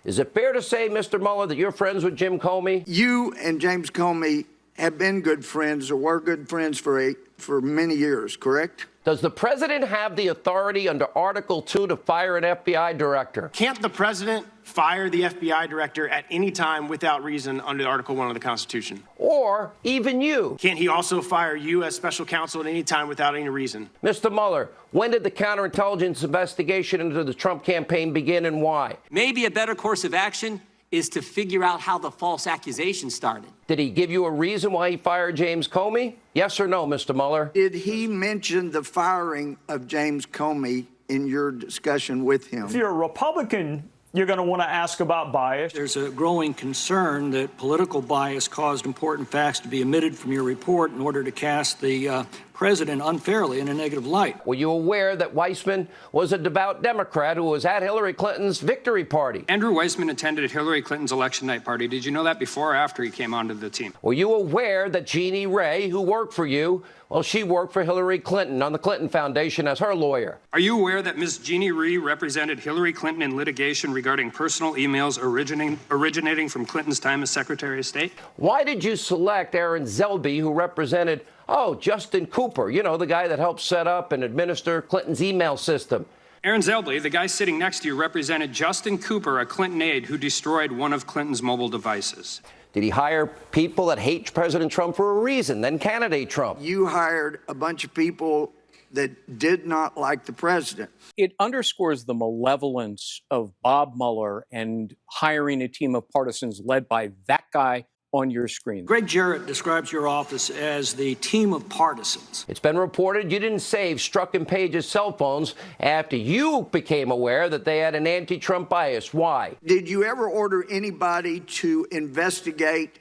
Is it fair to say, Mr. Mueller, that you're friends with Jim Comey? You and James Comey have been good friends or were good friends for many years, correct? Does the president have the authority under Article 2 to fire an FBI director? Can't the president fire the FBI director at any time without reason under Article 1 of the Constitution? Or even you? Can't he also fire you as special counsel at any time without any reason? Mr. Mueller, when did the counterintelligence investigation into the Trump campaign begin and why? Maybe a better course of action is to figure out how the false accusation started. Did he give you a reason why he fired James Comey? Yes or no, Mr. Mueller? Did he mention the firing of James Comey in your discussion with him? If you're a Republican, you're going to want to ask about bias. There's a growing concern that political bias caused important facts to be omitted from your report in order to cast the president unfairly in a negative light. Were you aware that Weissman was a devout Democrat who was at Hillary Clinton's victory party? Andrew Weissman attended Hillary Clinton's election night party. Did you know that before or after he came onto the team? Were you aware that Jeannie Ray, who worked for you, well, she worked for Hillary Clinton on the Clinton Foundation as her lawyer? Are you aware that Ms. Jeannie Ray represented Hillary Clinton in litigation regarding personal emails originating from Clinton's time as Secretary of State? Why did you select Aaron Zelby, who represented, Justin Cooper, the guy that helped set up and administer Clinton's email system? Aaron Zelby, the guy sitting next to you, represented Justin Cooper, a Clinton aide who destroyed one of Clinton's mobile devices. Did he hire people that hate President Trump for a reason, then candidate Trump? You hired a bunch of people that did not like the president. It underscores the malevolence of Bob Mueller and hiring a team of partisans led by that guy on your screen. Greg Jarrett describes your office as the team of partisans. It's been reported you didn't save Strzok and Page's cell phones after you became aware that they had an anti-Trump bias. Why? Did you ever order anybody to investigate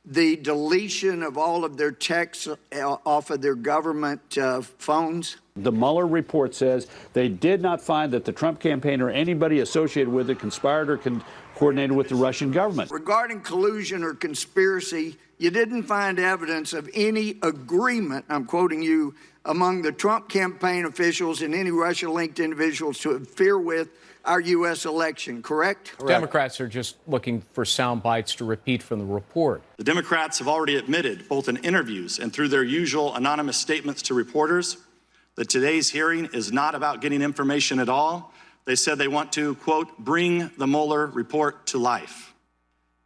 the deletion of all of their texts off of their government phones? The Mueller report says they did not find that the Trump campaign or anybody associated with it conspired or coordinated with the Russian government. Regarding collusion or conspiracy, you didn't find evidence of any agreement, I'm quoting you, among the Trump campaign officials and any Russia-linked individuals to interfere with our U.S. election, correct? Democrats are just looking for sound bites to repeat from the report. The Democrats have already admitted, both in interviews and through their usual anonymous statements to reporters, that today's hearing is not about getting information at all. They said they want to, quote, bring the Mueller report to life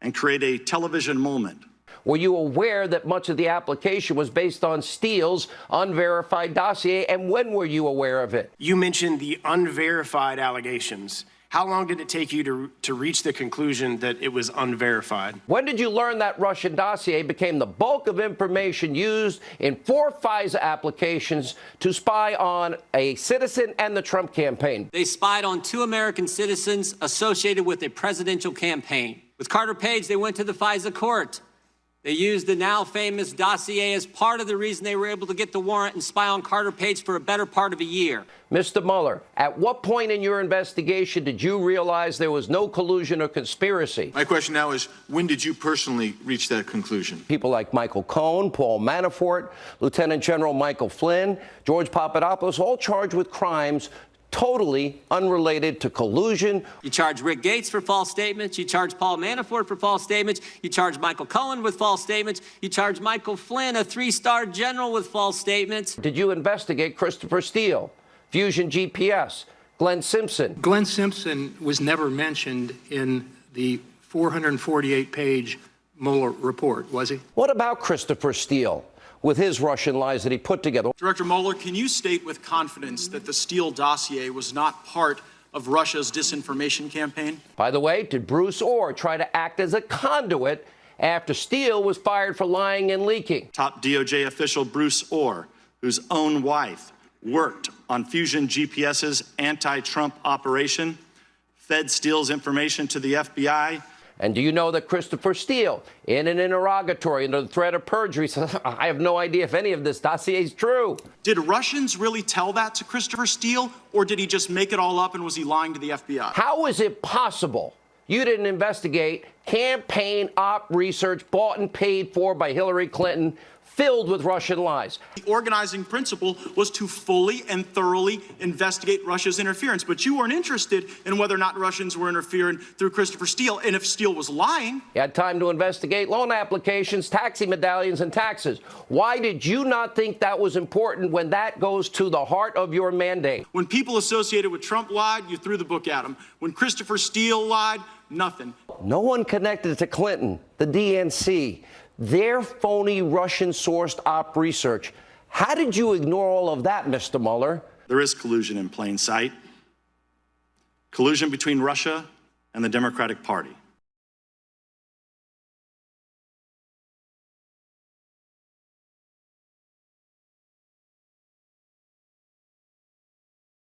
and create a television moment. Were you aware that much of the application was based on Steele's unverified dossier, and when were you aware of it? You mentioned the unverified allegations. How long did it take you to reach the conclusion that it was unverified? When did you learn that Russian dossier became the bulk of information used in 4 FISA applications to spy on a citizen and the Trump campaign? They spied on 2 American citizens associated with a presidential campaign. With Carter Page, they went to the FISA court. They used the now famous dossier as part of the reason they were able to get the warrant and spy on Carter Page for a better part of a year. Mr. Mueller, at what point in your investigation did you realize there was no collusion or conspiracy? My question now is, when did you personally reach that conclusion? People like Michael Cohen, Paul Manafort, Lieutenant General Michael Flynn, George Papadopoulos, all charged with crimes totally unrelated to collusion. You charge Rick Gates for false statements. You charge Paul Manafort for false statements. You charge Michael Cohen with false statements. You charge Michael Flynn, a 3-star general, with false statements. Did you investigate Christopher Steele, Fusion GPS, Glenn Simpson? Glenn Simpson was never mentioned in the 448-page Mueller report, was he? What about Christopher Steele with his Russian lies that he put together? Director Mueller, can you state with confidence that the Steele dossier was not part of Russia's disinformation campaign? By the way, did Bruce Orr try to act as a conduit after Steele was fired for lying and leaking? Top DOJ official Bruce Orr, whose own wife worked on Fusion GPS's anti-Trump operation, fed Steele's information to the FBI. And do you know that Christopher Steele, in an interrogatory under the threat of perjury, says, I have no idea if any of this dossier is true? Did Russians really tell that to Christopher Steele, or did he just make it all up and was he lying to the FBI? How is it possible you didn't investigate campaign op research bought and paid for by Hillary Clinton filled with Russian lies. The organizing principle was to fully and thoroughly investigate Russia's interference. But you weren't interested in whether or not Russians were interfering through Christopher Steele, and if Steele was lying. You had time to investigate loan applications, taxi medallions, and taxes. Why did you not think that was important when that goes to the heart of your mandate? When people associated with Trump lied, you threw the book at them. When Christopher Steele lied, nothing. No one connected to Clinton, the DNC, their phony Russian-sourced op research. How did you ignore all of that, Mr. Mueller? There is collusion in plain sight. Collusion between Russia and the Democratic Party.